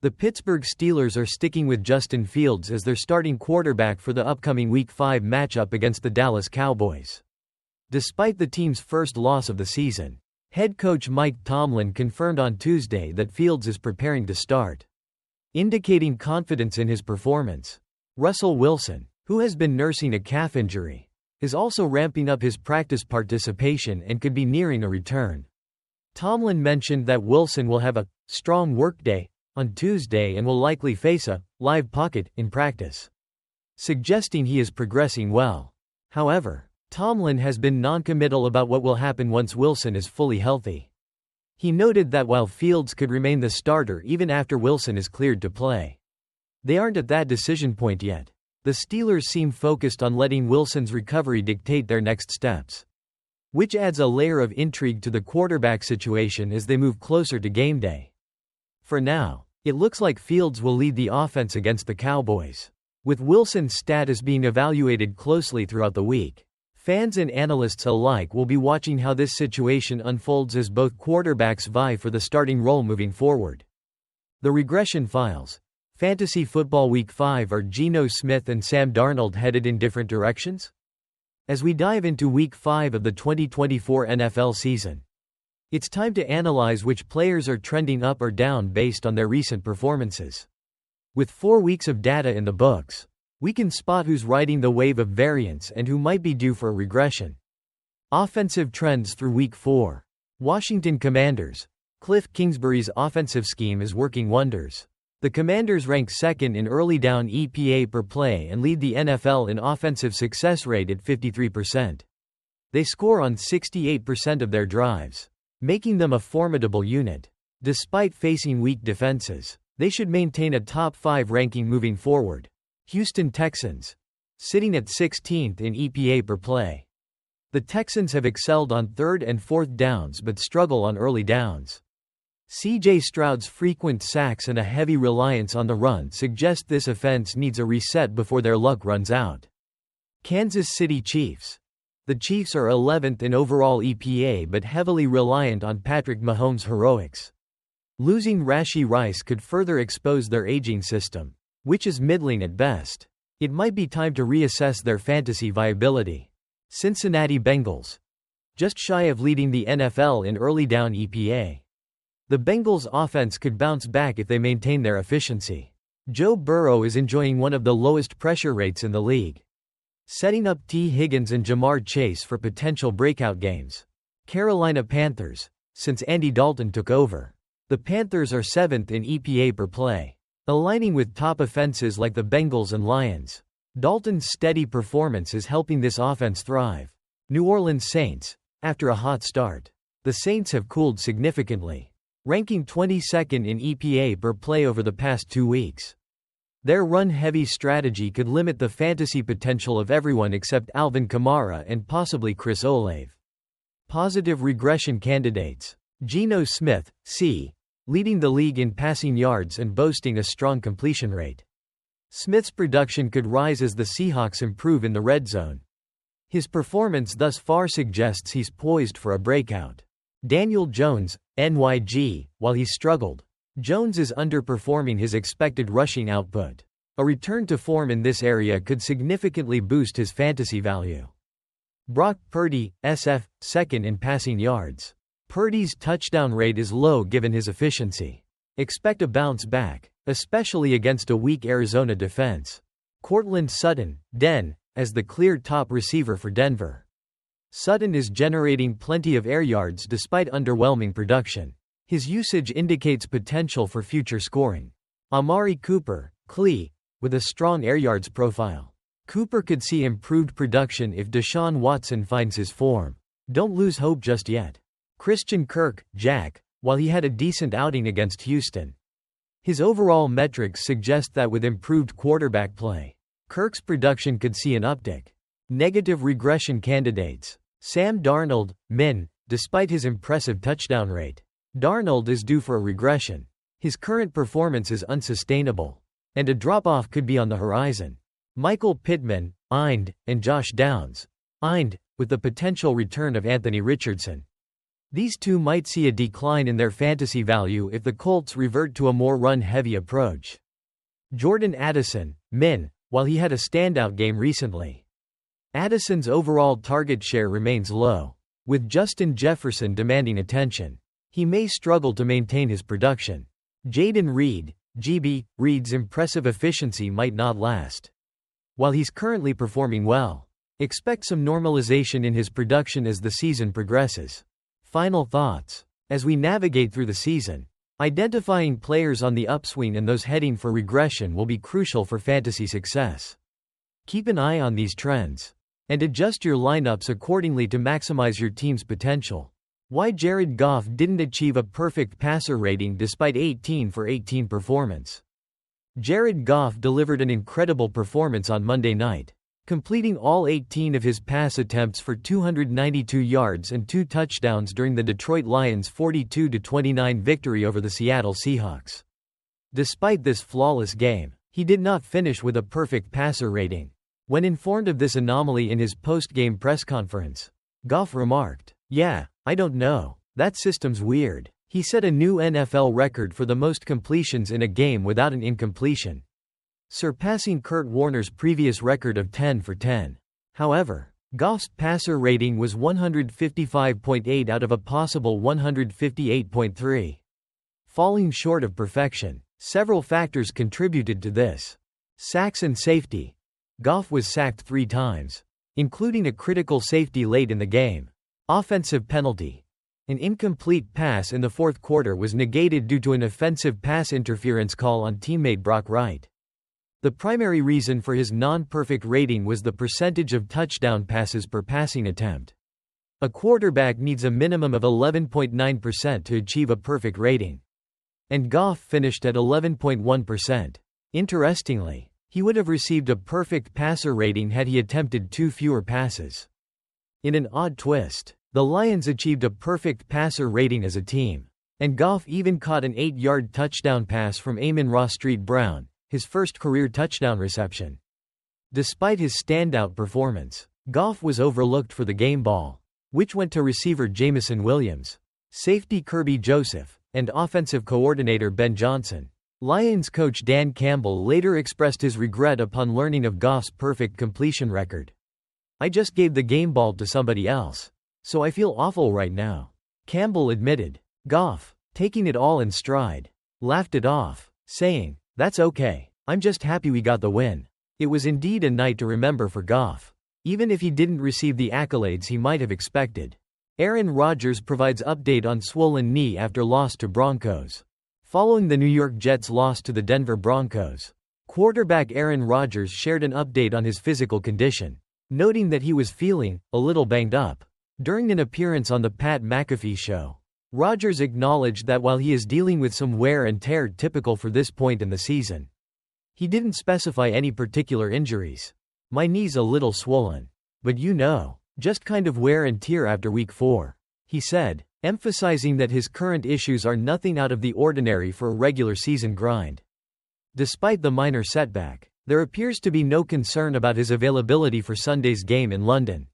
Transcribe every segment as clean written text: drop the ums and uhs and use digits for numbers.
The Pittsburgh Steelers are sticking with Justin Fields as their starting quarterback for the upcoming Week 5 matchup against the Dallas Cowboys. Despite the team's first loss of the season, head coach Mike Tomlin confirmed on Tuesday that Fields is preparing to start, indicating confidence in his performance. Russell Wilson, who has been nursing a calf injury, is also ramping up his practice participation and could be nearing a return. Tomlin mentioned that Wilson will have a strong workday on Tuesday and will likely face a live pocket in practice, suggesting he is progressing well. However, Tomlin has been non-committal about what will happen once Wilson is fully healthy. He noted that while Fields could remain the starter even after Wilson is cleared to play, they aren't at that decision point yet. The Steelers seem focused on letting Wilson's recovery dictate their next steps, which adds a layer of intrigue to the quarterback situation as they move closer to game day. For now, it looks like Fields will lead the offense against the Cowboys, with Wilson's status being evaluated closely throughout the week. Fans and analysts alike will be watching how this situation unfolds as both quarterbacks vie for the starting role moving forward. The regression files. Fantasy Football Week 5. Are Geno Smith and Sam Darnold headed in different directions? As we dive into Week 5 of the 2024 NFL season, it's time to analyze which players are trending up or down based on their recent performances. With 4 weeks of data in the books, we can spot who's riding the wave of variance and who might be due for a regression. Offensive trends through Week 4. Washington Commanders. Cliff Kingsbury's offensive scheme is working wonders. The Commanders rank second in early down EPA per play and lead the NFL in offensive success rate at 53%. They score on 68% of their drives, making them a formidable unit. Despite facing weak defenses, they should maintain a top 5 ranking moving forward. Houston Texans. Sitting at 16th in EPA per play. The Texans have excelled on 3rd and 4th downs but struggle on early downs. C.J. Stroud's frequent sacks and a heavy reliance on the run suggest this offense needs a reset before their luck runs out. Kansas City Chiefs. The Chiefs are 11th in overall EPA but heavily reliant on Patrick Mahomes' heroics. Losing Rashee Rice could further expose their aging system, which is middling at best. It might be time to reassess their fantasy viability. Cincinnati Bengals. Just shy of leading the NFL in early down EPA. The Bengals' offense could bounce back if they maintain their efficiency. Joe Burrow is enjoying one of the lowest pressure rates in the league, setting up T. Higgins and Jamar Chase for potential breakout games. Carolina Panthers. Since Andy Dalton took over, the Panthers are 7th in EPA per play, aligning with top offenses like the Bengals and Lions. Dalton's steady performance is helping this offense thrive. New Orleans Saints. After a hot start, the Saints have cooled significantly, ranking 22nd in EPA per play over the past 2 weeks. Their run-heavy strategy could limit the fantasy potential of everyone except Alvin Kamara and possibly Chris Olave. Positive regression candidates. Geno Smith, C. Leading the league in passing yards and boasting a strong completion rate. Smith's production could rise as the Seahawks improve in the red zone. His performance thus far suggests he's poised for a breakout. Daniel Jones, NYG. While he struggled, Jones is underperforming his expected rushing output. A return to form in this area could significantly boost his fantasy value. Brock Purdy, SF, 2nd in passing yards. Purdy's touchdown rate is low given his efficiency. Expect a bounce back, especially against a weak Arizona defense. Courtland Sutton, Den, as the clear top receiver for Denver. Sutton is generating plenty of air yards despite underwhelming production. His usage indicates potential for future scoring. Amari Cooper, Clee, with a strong air yards profile. Cooper could see improved production if Deshaun Watson finds his form. Don't lose hope just yet. Christian Kirk, Jack, while he had a decent outing against Houston, his overall metrics suggest that with improved quarterback play, Kirk's production could see an uptick. Negative regression candidates. Sam Darnold, Min. Despite his impressive touchdown rate, Darnold is due for a regression. His current performance is unsustainable, and a drop-off could be on the horizon. Michael Pittman, Eind, and Josh Downs, Eind, with the potential return of Anthony Richardson. These two might see a decline in their fantasy value if the Colts revert to a more run-heavy approach. Jordan Addison, Min, while he had a standout game recently. Addison's overall target share remains low, with Justin Jefferson demanding attention. He may struggle to maintain his production. Jaden Reed, GB, Reed's impressive efficiency might not last. While he's currently performing well, expect some normalization in his production as the season progresses. Final thoughts. As we navigate through the season, identifying players on the upswing and those heading for regression will be crucial for fantasy success. Keep an eye on these trends, and adjust your lineups accordingly to maximize your team's potential. Why Jared Goff didn't achieve a perfect passer rating despite 18 for 18 performance. Jared Goff delivered an incredible performance on Monday night, completing all 18 of his pass attempts for 292 yards and 2 touchdowns during the Detroit Lions' 42-29 victory over the Seattle Seahawks. Despite this flawless game, he did not finish with a perfect passer rating. When informed of this anomaly in his post-game press conference, Goff remarked, "Yeah, I don't know. That system's weird." He set a new NFL record for the most completions in a game without an incompletion, surpassing Kurt Warner's previous record of 10 for 10. However, Goff's passer rating was 155.8 out of a possible 158.3. Falling short of perfection, several factors contributed to this. Sacks and safety. Goff was sacked 3 times, including a critical safety late in the game. Offensive penalty. An incomplete pass in the fourth quarter was negated due to an offensive pass interference call on teammate Brock Wright. The primary reason for his non-perfect rating was the percentage of touchdown passes per passing attempt. A quarterback needs a minimum of 11.9% to achieve a perfect rating, and Goff finished at 11.1%. Interestingly, he would have received a perfect passer rating had he attempted 2 fewer passes. In an odd twist, the Lions achieved a perfect passer rating as a team, and Goff even caught an 8-yard touchdown pass from Amon-Ra St. Brown, his first career touchdown reception. Despite his standout performance, Goff was overlooked for the game ball, which went to receiver Jameson Williams, safety Kirby Joseph, and offensive coordinator Ben Johnson. Lions coach Dan Campbell later expressed his regret upon learning of Goff's perfect completion record. "I just gave the game ball to somebody else, so I feel awful right now," Campbell admitted. Goff, taking it all in stride, laughed it off, saying, "That's okay. I'm just happy we got the win." It was indeed a night to remember for Goff, even if he didn't receive the accolades he might have expected. Aaron Rodgers provides update on swollen knee after loss to Broncos. Following the New York Jets' loss to the Denver Broncos, quarterback Aaron Rodgers shared an update on his physical condition, noting that he was feeling a little banged up. During an appearance on the Pat McAfee Show, Rodgers acknowledged that while he is dealing with some wear and tear typical for this point in the season, he didn't specify any particular injuries. "My knee's a little swollen, but just kind of wear and tear after week 4, he said, emphasizing that his current issues are nothing out of the ordinary for a regular season grind. Despite the minor setback, there appears to be no concern about his availability for Sunday's game in London.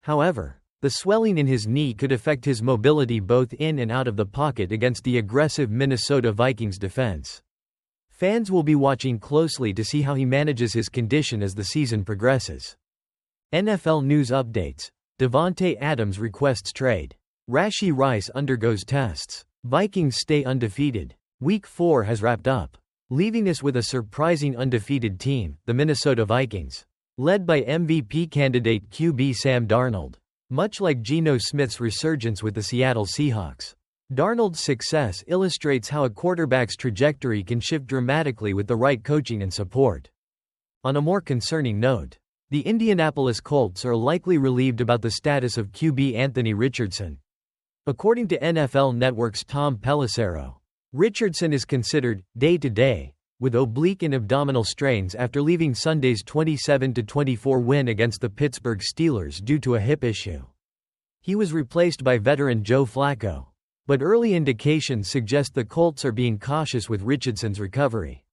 However, the swelling in his knee could affect his mobility both in and out of the pocket against the aggressive Minnesota Vikings defense. Fans will be watching closely to see how he manages his condition as the season progresses. NFL news updates. Davante Adams requests trade. Rashee Rice undergoes tests. Vikings stay undefeated. Week 4 has wrapped up, leaving us with a surprising undefeated team, the Minnesota Vikings, led by MVP candidate QB Sam Darnold. Much like Geno Smith's resurgence with the Seattle Seahawks, Darnold's success illustrates how a quarterback's trajectory can shift dramatically with the right coaching and support. On a more concerning note, the Indianapolis Colts are likely relieved about the status of QB Anthony Richardson. According to NFL Network's Tom Pelissero, Richardson is considered day-to-day with oblique and abdominal strains after leaving Sunday's 27-24 win against the Pittsburgh Steelers due to a hip issue. He was replaced by veteran Joe Flacco, but early indications suggest the Colts are being cautious with Richardson's recovery.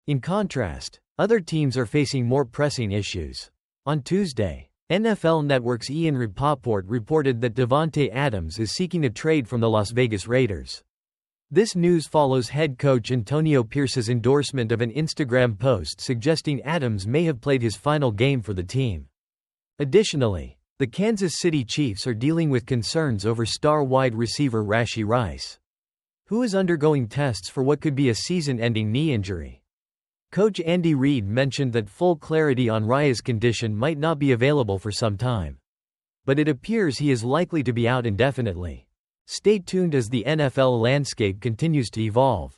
In contrast, other teams are facing more pressing issues. On Tuesday, NFL Network's Ian Rapoport reported that Davante Adams is seeking a trade from the Las Vegas Raiders. This news follows head coach Antonio Pierce's endorsement of an Instagram post suggesting Adams may have played his final game for the team. Additionally, the Kansas City Chiefs are dealing with concerns over star wide receiver Rashee Rice, who is undergoing tests for what could be a season-ending knee injury. Coach Andy Reid mentioned that full clarity on Rice's condition might not be available for some time, but it appears he is likely to be out indefinitely. Stay tuned as the NFL landscape continues to evolve.